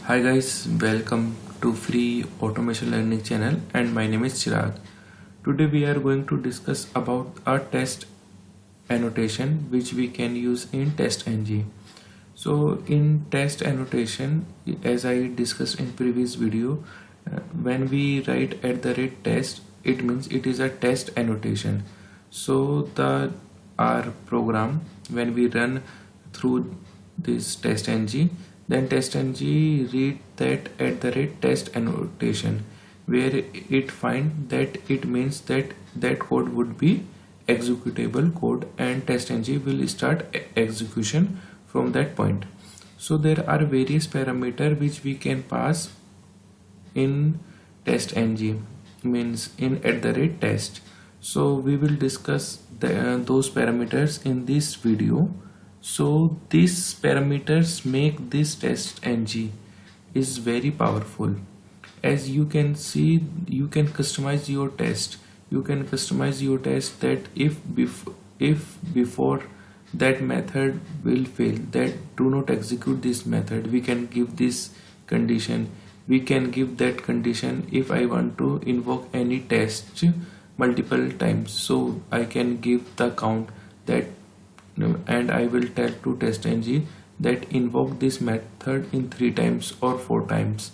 Hi guys, welcome to free automation learning channel and my name is Chirag. Today we are going to discuss about a test annotation which we can use in TestNG. So in test annotation, as I discussed in previous video, when we write @test, it means it is a test annotation. So our program, when we run through this TestNG, then TestNG read that @test annotation, where it find that it means that code would be executable code and TestNG will start execution from that point. So there are various parameters which we can pass in TestNG, means in @test. So we will discuss those parameters in this video. So these parameters make this TestNG is very powerful. As you can see, you can customize your test. You can customize your test that if before that method will fail, that do not execute this method, we can give this condition. We can give that condition if I want to invoke any test multiple times, so I can give the count that, and I will tell to TestNG that invoke this method in 3 times or 4 times.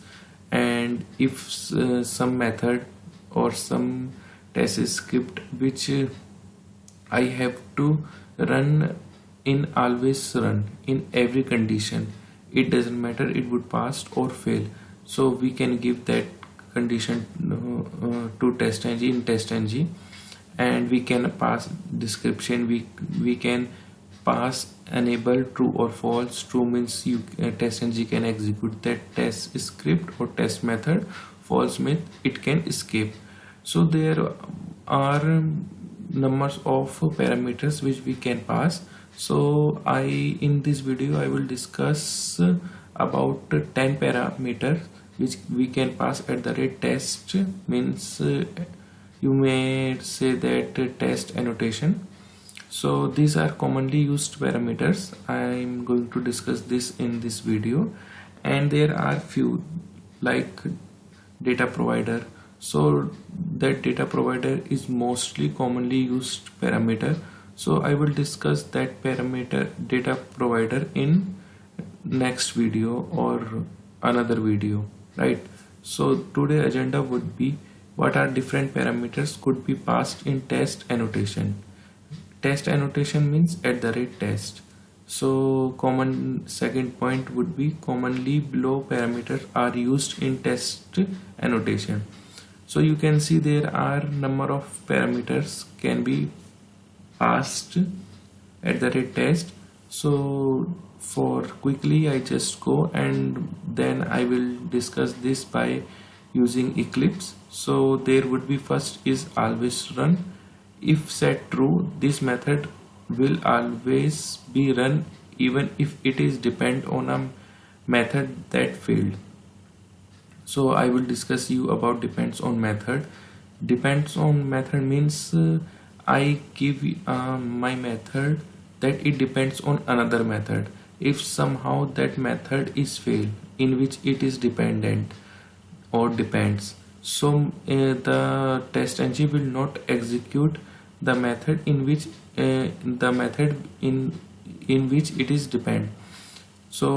And if some method or some test is script which I have to run in, always run in every condition, it doesn't matter, it would pass or fail, so we can give that condition to TestNG in TestNG, and we can pass description. We can pass enable true or false. True means TestNG can execute that test script or test method. False means it can escape. So there are numbers of parameters which we can pass. So in this video I will discuss about 10 parameters which we can pass @test, means you may say that test annotation. So these are commonly used parameters. I am going to discuss this in this video, and there are few like data provider. So that data provider is mostly commonly used parameter. So I will discuss that parameter data provider in next video or another video, right? So today agenda would be what are different parameters could be passed in test annotation. Test annotation means @test. So common second point would be commonly below parameters are used in test annotation. So you can see there are number of parameters can be passed @test. So for quickly I just go and then I will discuss this by using Eclipse. So there would be first is always run. If set true, this method will always be run even if it is depend on a method that failed. So I will discuss you about depends on method. Depends on method means I give my method that it depends on another method. If somehow that method is failed in which it is dependent or depends, so the TestNG will not execute the method in which in which it is depend. So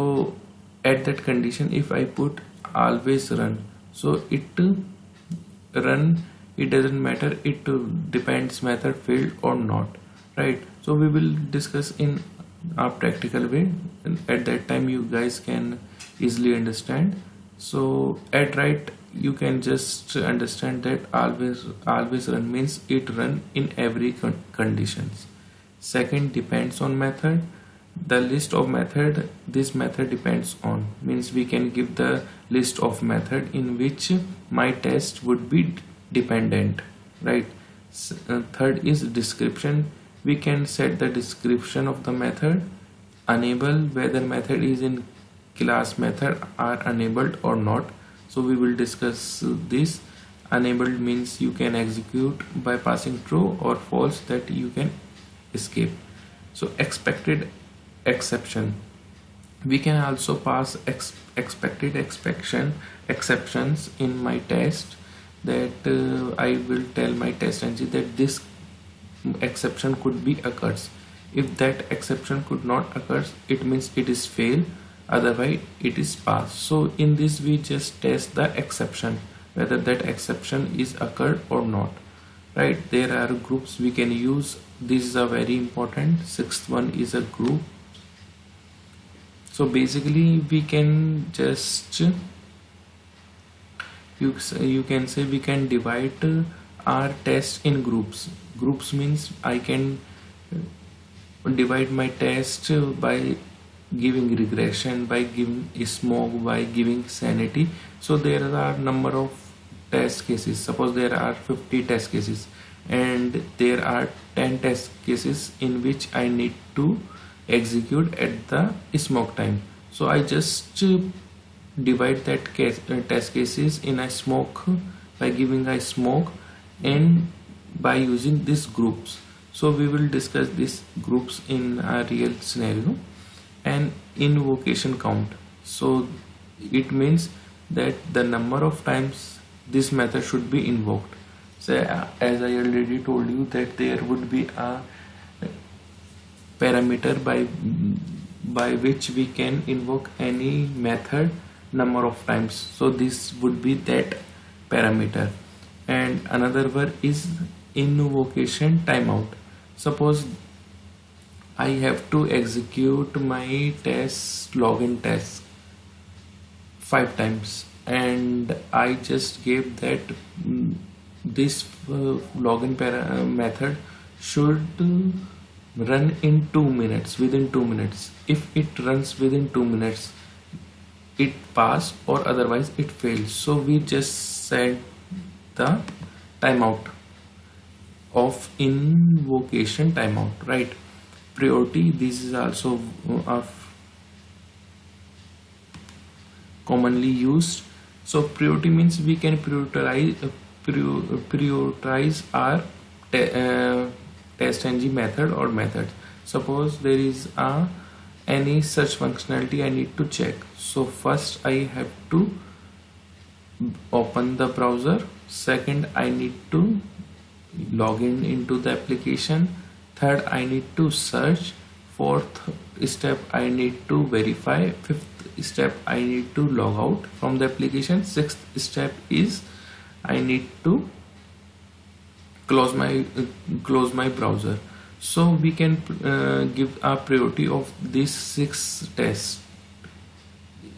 at that condition, if I put always run, so it run, it doesn't matter it depends method failed or not, right? So we will discuss in a practical way, and at that time you guys can easily understand. So at right, you can just understand that always run means it run in every conditions. Second, depends on method. The list of method this method depends on, means we can give the list of method in which my test would be dependent, right? Third is description. We can set the description of the method. Enable, whether method is in class method are enabled or not. So we will discuss this. Enabled means you can execute by passing true or false, that you can escape. So expected exception, We can also pass expected exceptions in my test, that I will tell my TestNG that this exception could be occurs. If that exception could not occur, it means it is fail, otherwise it is pass. So in this we just test the exception, whether that exception is occurred or not, right? There are groups we can use. This is a very important. Sixth one is a group. So basically we can just you can say we can divide our test in groups. Groups means I can divide my test by giving regression, by giving smoke, by giving sanity. So there are number of test cases. Suppose there are 50 test cases and there are 10 test cases in which I need to execute at the smoke time. So I just divide that test cases in a smoke by giving a smoke and by using these groups. So we will discuss these groups in a real scenario. And invocation count, so it means that the number of times this method should be invoked. So as I already told you that there would be a parameter by which we can invoke any method number of times. So this would be that parameter. And another word is invocation timeout. Suppose I have to execute my test login test 5 times and I just gave that this login method should run in 2 minutes, within 2 minutes. If it runs within 2 minutes, it pass, or otherwise it fails. So we just set the timeout of invocation timeout, right? Priority, this is also commonly used. So priority means we can prioritize our TestNG method or methods. Suppose there is any search functionality I need to check. So first I have to open the browser. Second, I need to log in into the application. Third, I need to search. Fourth step, I need to verify. Fifth step, I need to log out from the application. Sixth step is I need to close my browser. So we can give a priority of these 6 tests,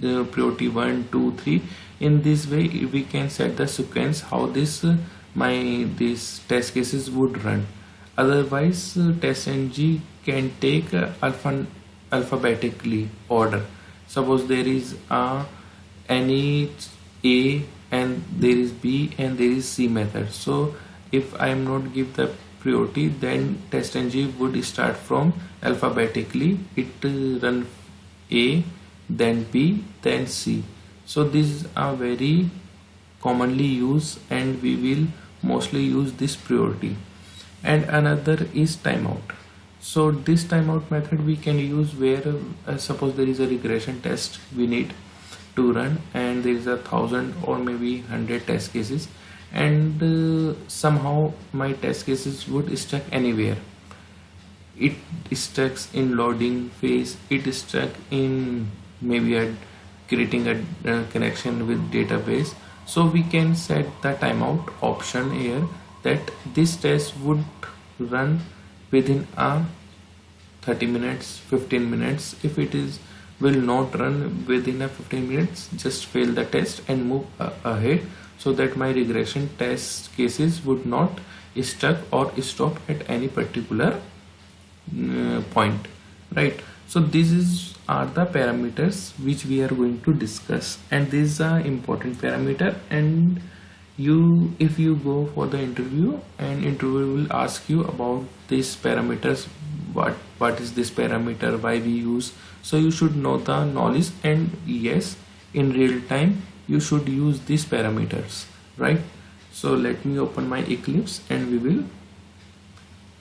priority 1, 2, 3. In this way we can set the sequence how these test cases would run. Otherwise TestNG can take alphabetically order. Suppose there is any A and there is B and there is C method. So if I am not give the priority, then TestNG would start from alphabetically. It run A, then B, then C. So these are very commonly used and we will mostly use this priority. And another is timeout. So this timeout method we can use where suppose there is a regression test we need to run and there is 1,000 or maybe 100 test cases, and somehow my test cases would stuck anywhere. It stuck in loading phase, it stuck in maybe creating a connection with database. So we can set the timeout option here that this test would run within 30 minutes, 15 minutes. If it will not run within 15 minutes, just fail the test and move ahead, so that my regression test cases would not stuck or stop at any particular point, right? So these are the parameters which we are going to discuss, and these are important parameter. And if you go for the interview, and interviewer will ask you about these parameters, what is this parameter, why we use. So you should know the knowledge, and yes, in real time you should use these parameters, right? So let me open my Eclipse and we will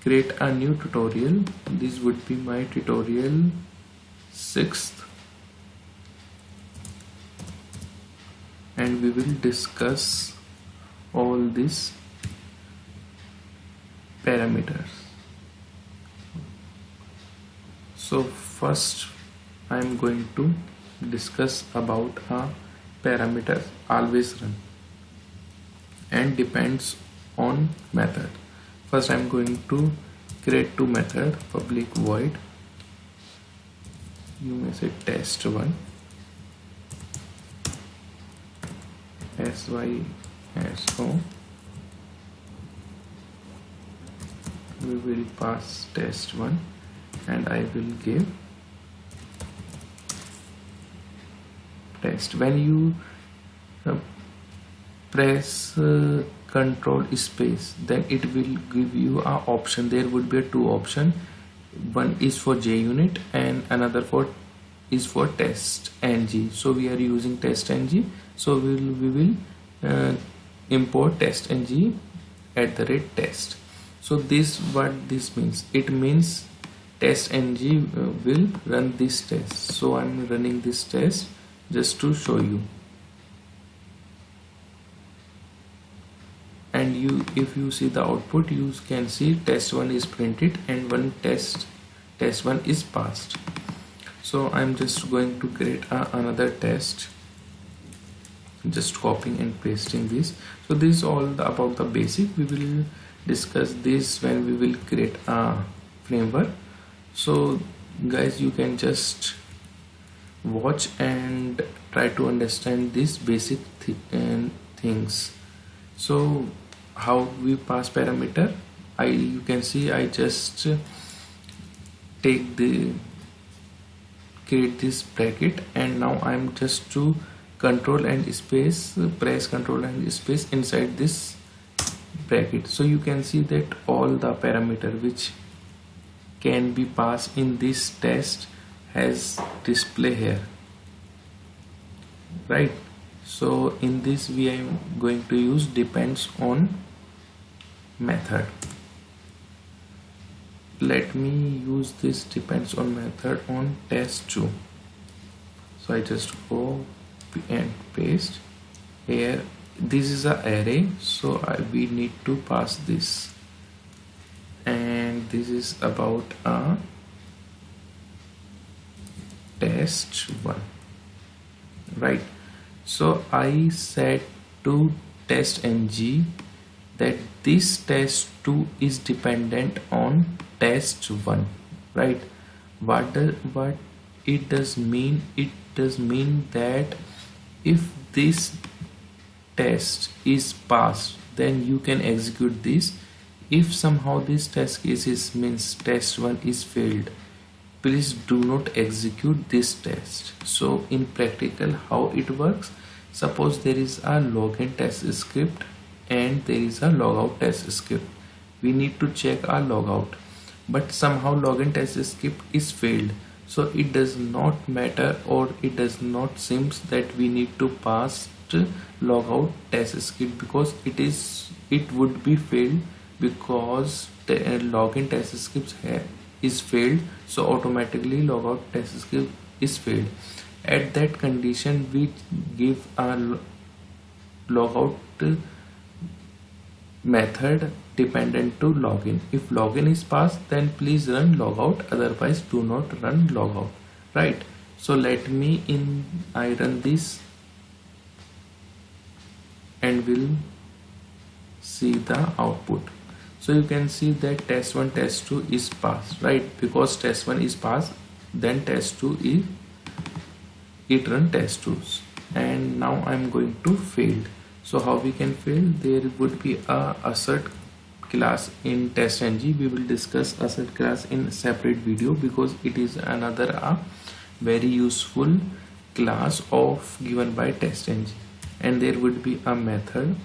create a new tutorial. This would be my tutorial 6th, and we will discuss all these parameters. So first I am going to discuss about a parameter always run and depends on method. First I am going to create two methods, public void, you may say test1 syso, we will pass test1 and I will give test. When you press control space, then it will give you a option. There would be two options. One is for JUnit and another is for TestNG. So we are using TestNG. So we will import TestNG @test. So this what this means. It means TestNG will run this test. So I'm running this test just to show you. And if you see the output, you can see test1 is printed and one test1 is passed. So I'm just going to create another test, just copying and pasting this. So this is all about the basic. We will discuss this when we will create a framework. So guys, you can just watch and try to understand these basic things. So how we pass parameter, you can see I just create this bracket, and now I'm just to control and space, press control and space inside this bracket. So you can see that all the parameter which can be passed in this test has display here, right? So in this we are going to use depends on method. Let me use this depends on method on test2. So I just go and paste here. This is an array, so we need to pass this, and this is about a test1, right? So I said to TestNG that this test2 is dependent on test1, right? What it does mean? It does mean that if this test is passed, then you can execute this. If somehow this test cases means test1 is failed, please do not execute this test. So in practical, how it works, suppose there is a login test script and there is a logout test script. We need to check our logout, but somehow login test script is failed. So it does not matter, or it does not seems that we need to pass logout test script, because it would be failed, because the login test script is failed, so automatically logout test script is failed. At that condition, we give a logout method dependent to login. If login is passed, then please run logout, otherwise do not run logout, right? So let me I run this and will see the output. So you can see that test1 test2 is passed, right? Because test1 is passed, then test2 is it run test2, and now I'm going to fail. So how we can fail? There would be a assert class in TestNG. We will discuss assert class in separate video, because it is another very useful class given by TestNG. And there would be a method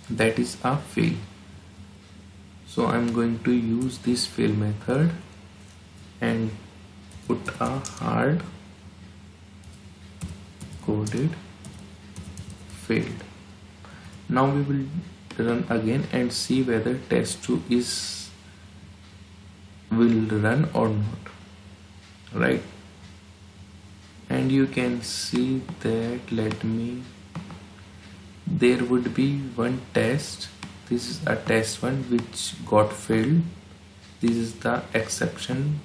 that is a fail. So I'm going to use this fail method and put a hard coded failed. Now we will run again and see whether test2 will run or not, right? And you can see that, let me there would be one test. This is a test one which got failed. This is the exception.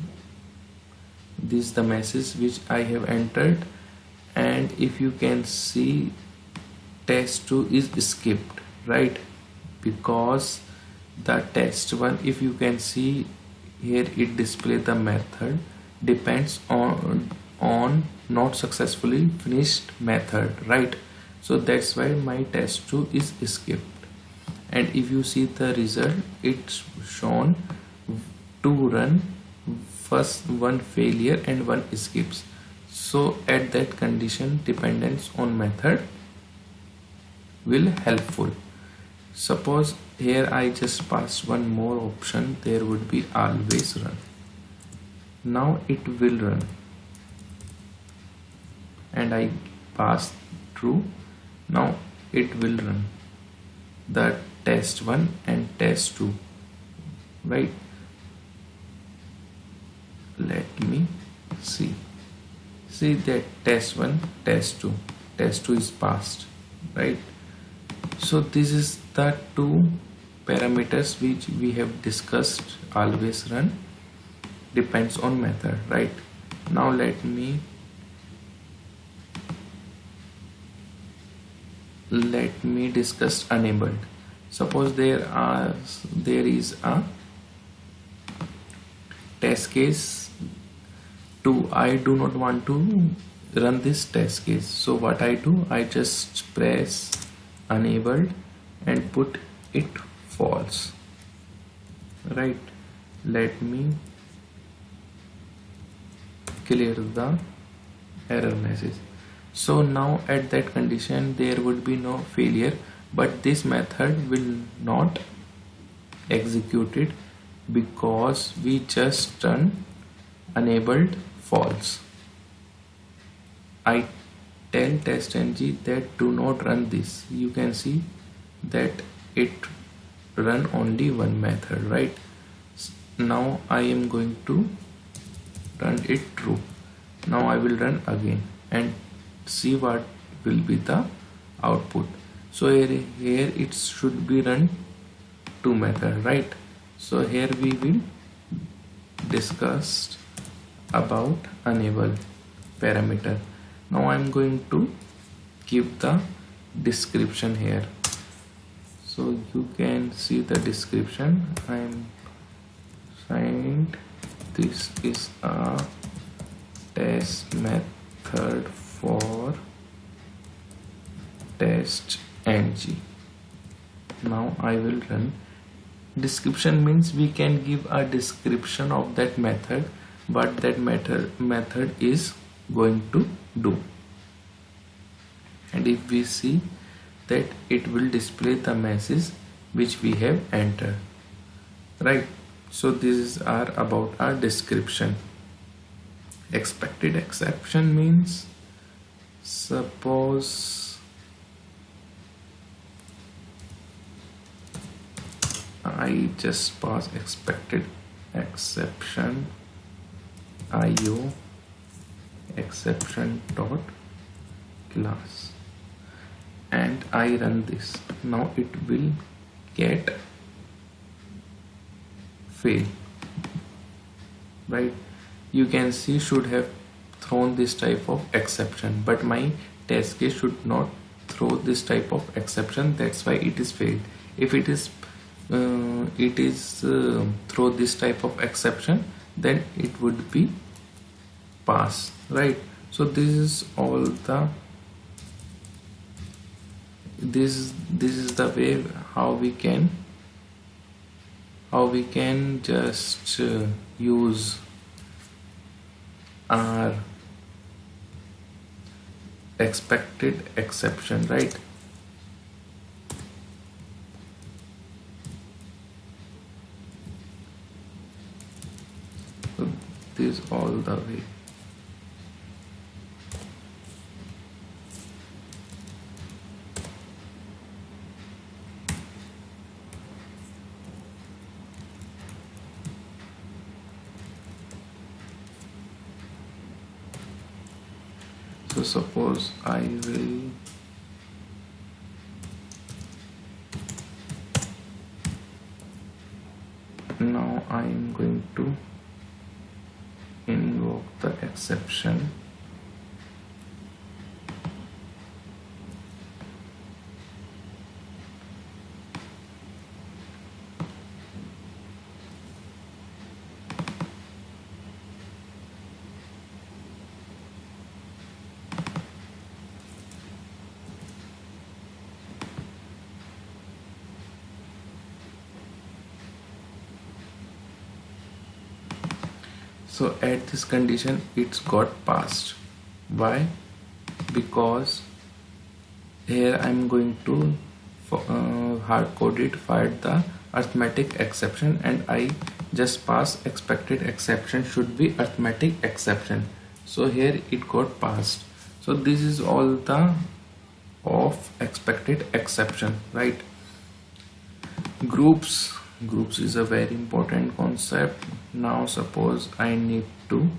This is the message which I have entered, and if you can see, test 2 is skipped, right? Because the test one, if you can see here, it display the method depends on not successfully finished method, right? So that's why my test 2 is skipped. And if you see the result, it's shown 2 run, first one failure and one skips. So at that condition, dependence on method will helpful. Suppose here I just passed one more option, there would be always run. Now it will run and I pass true. Now it will run the test 1 and test 2, right? Let me see that test 1, test 2 is passed, right? So this is the two parameters which we have discussed: always run, depends on method, right? Now let me discuss enabled. Suppose there is a test case 2. I do not want to run this test case, so what I do, I just press enabled and put it false, right? Let me clear the error message. So now at that condition there would be no failure, but this method will not execute it because we just run enabled false. I tell TestNG that do not run this. You can see that it run only one method, right? Now I am going to run it true. Now I will run again and see what will be the output. So here it should be run 2 method, right? So here we will discuss about enable parameter. Now I'm going to give the description here, so you can see the description. I'm saying this is a test method for TestNG. Now I will run. Description means we can give a description of that method, what that method is going to do. And if we see that, it will display the message which we have entered, right? So this is about our description. Expected exception means, suppose I just pass expected exception IO exception dot class and I run this. Now it will get fail, right? You can see should have thrown this type of exception, but my test case should not throw this type of exception. That's why it is failed. If it is throw this type of exception, then it would be pass, right? So this is all the this is the way how we can just use our expected exception, right? So this is all the way. So suppose I will Now I am going to invoke the exception. So at this condition it's got passed. Why? Because here I'm going to hard code it, find the arithmetic exception, and I just pass expected exception should be arithmetic exception. So here it got passed. So this is all the of expected exception, right? Groups is a very important concept. Now suppose I need to,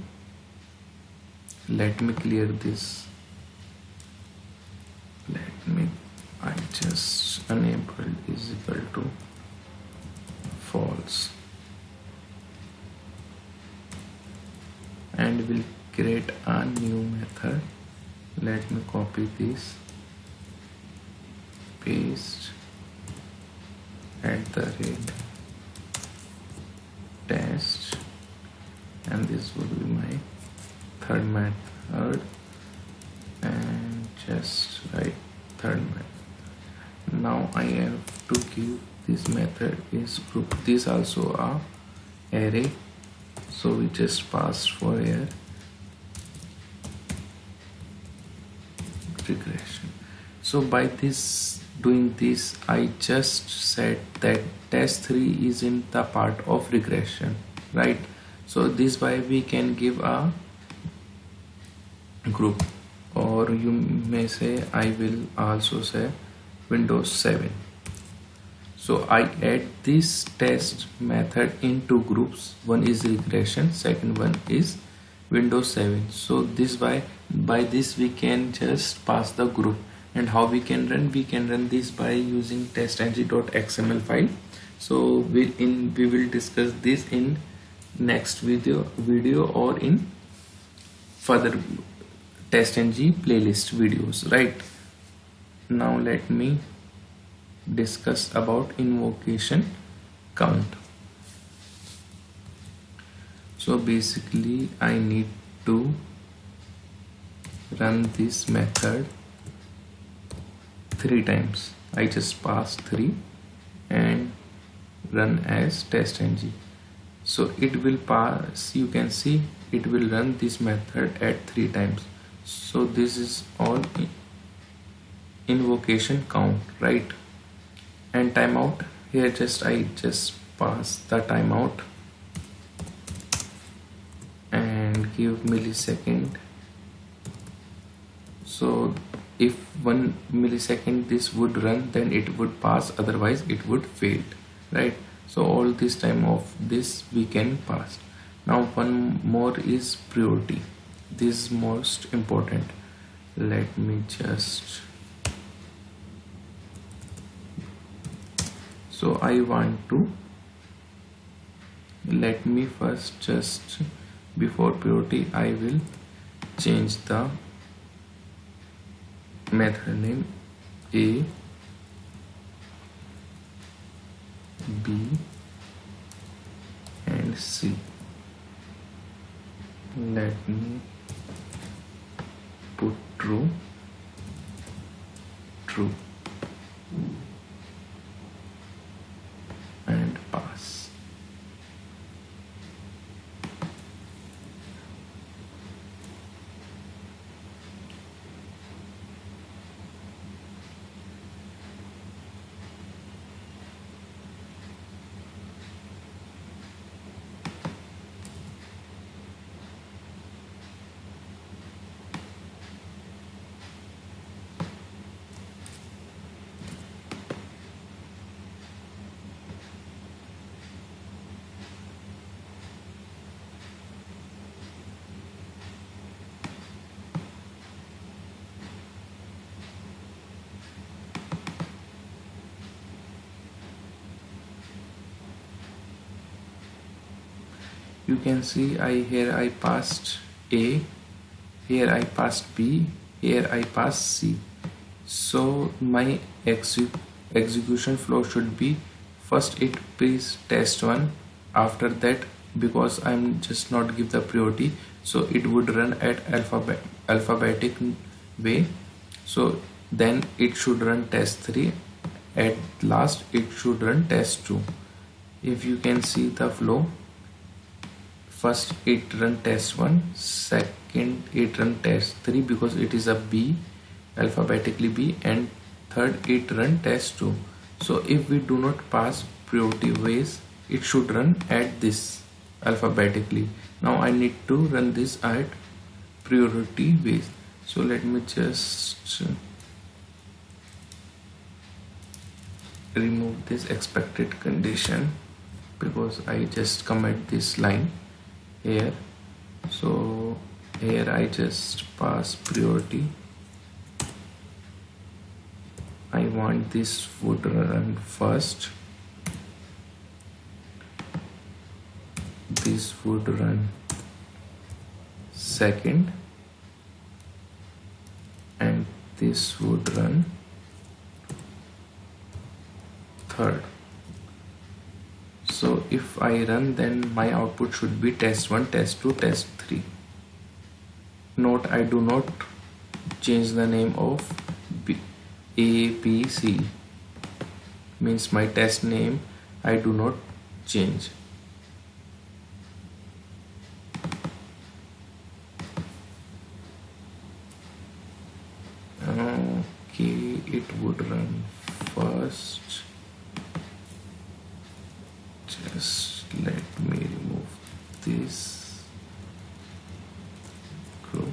let me clear this, I just enable is equal to false, and will create a new method. Let me copy this, paste @ test, and this would be my third method, and just write third method. Now I have to give this method is group, this also a array, so we just pass for here regression. So by this doing this, I just said that test3 is in the part of regression, right? So this way we can give a group, or you may say, I will also say Windows 7. So I add this test method in two groups. One is regression, second one is Windows 7. So this way, by this we can just pass the group. And how we can run this by using TestNG.xml file. So we will discuss this in next video or in further TestNG playlist videos, right? Now let me discuss about invocation count. So basically I need to run this method 3 times. I just pass 3 and run as TestNG. So it will pass, you can see it will run this method at 3 times. So this is all invocation count, right? And timeout, here I just pass the timeout and give millisecond. So if 1 millisecond this would run, then it would pass, otherwise it would fail, right? So all this time of this we can pass. Now one more is priority. This is most important. Let me just, so I want to, let me first just before priority I will change the method name A, B and C. Let me put true, and pass. you can see here I passed A, here I passed B, here I passed C. So my execution flow should be, first it is test 1, after that, because I'm just not give the priority, so it would run at alphabetic way. So then it should run test 3, at last it should run test 2. If you can see the flow, first it run test 1, second it run test 3 because it is a B, alphabetically B, and third it run test 2. So if we do not pass priority ways, it should run at this alphabetically. Now I need to run this at priority ways. So let me just remove this expected condition because I just commit this line here. So here I just pass priority. I want this would run first, this would run second, and this would run third. So if I run, then my output should be test 1, test 2, test 3. Note, I do not change the name of A, B, C, means my test name I do not change. Okay, it would run first. Just let me remove this group.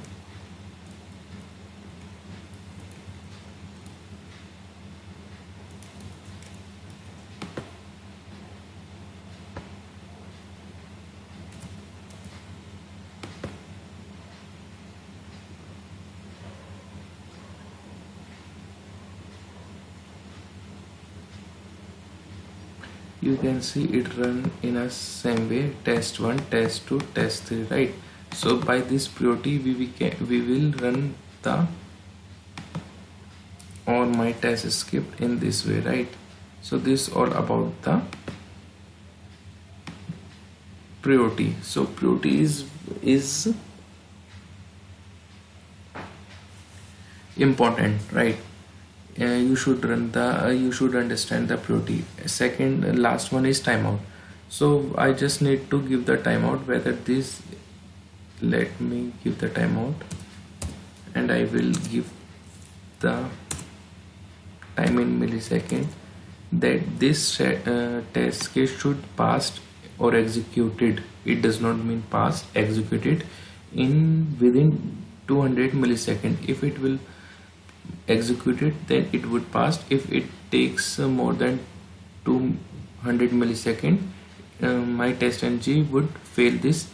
You can see it run in a same way, test 1, test 2, test 3, right? So by this priority we will run the all my test script in this way, right? So this all about the priority. So priority is important, right? You should run the you should understand the priority. Second, last one is timeout. So I just need to give the timeout, whether this, let me give the timeout, and I will give the time in millisecond, that this test case should passed or executed. It does not mean passed, executed in within 200 milliseconds. If it will execute it, then it would pass. If it takes more than 200 milliseconds, my TestNG would fail this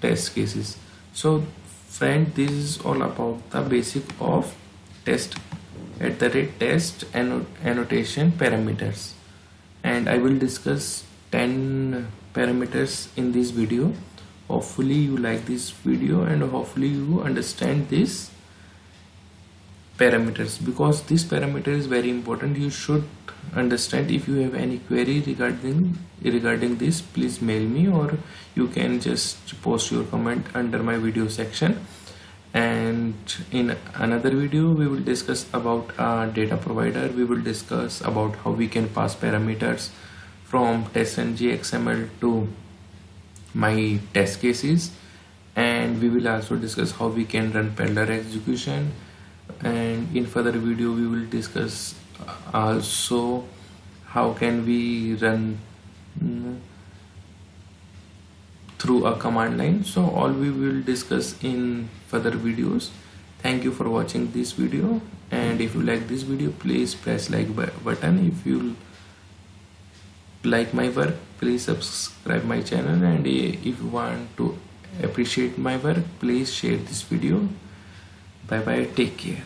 test cases. So friend, this is all about the basic of test annotation parameters, and I will discuss 10 parameters in this video. Hopefully you like this video and hopefully you understand this parameters, because this parameter is very important. You should understand. If you have any query regarding this, please mail me, or you can just post your comment under my video section. And in another video we will discuss about a data provider. We will discuss about how we can pass parameters from TestNG XML to my test cases, and we will also discuss how we can run parallel execution. And in further video we will discuss also how can we run through a command line. So all we will discuss in further videos. Thank you for watching this video, and if you like this video, please press like button. If you like my work, please subscribe my channel, and if you want to appreciate my work, please share this video. Bye bye, take care.